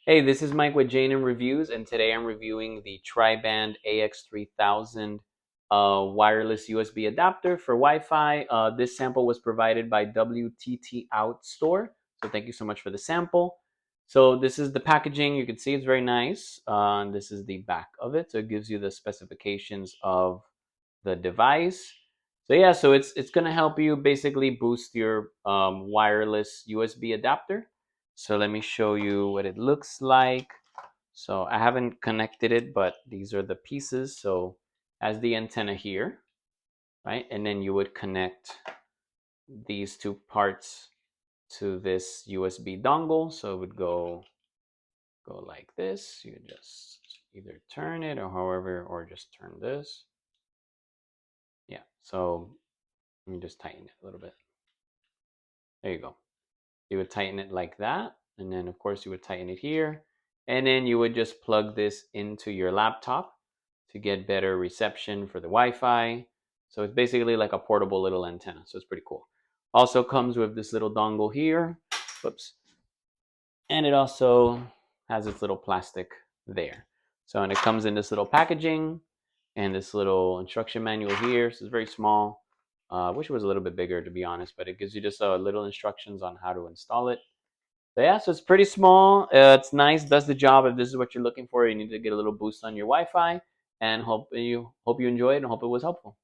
Hey, this is Mike with J&M Reviews, and today I'm reviewing the tri-band AX3000 wireless USB adapter for Wi-Fi. This sample was provided by WTT Out Store, so thank you so much for the sample. So this is the packaging. You can see it's very nice. And this is the back of it, so it gives you the specifications of the device. So yeah, so it's gonna help you basically boost your wireless USB adapter. So let me show you what it looks like. So I haven't connected it, but these are the pieces. So as the antenna here, right? And then you would connect these two parts to this USB dongle. So it would go like this. You just either turn it or however, or just turn this. Yeah. So let me just tighten it a little bit. There you go. You would tighten it like that. And then of course you would tighten it here. And then you would just plug this into your laptop to get better reception for the Wi-Fi. So it's basically like a portable little antenna. So it's pretty cool. Also comes with this little dongle here. Whoops. And it also has its little plastic there. So, and it comes in this little packaging and this little instruction manual here. So it's very small. I wish it was a little bit bigger, to be honest, but it gives you just little instructions on how to install it. So yeah, so it's pretty small. It's nice, does the job. If this is what you're looking for, you need to get a little boost on your Wi-Fi. And hope you enjoyed and hope it was helpful.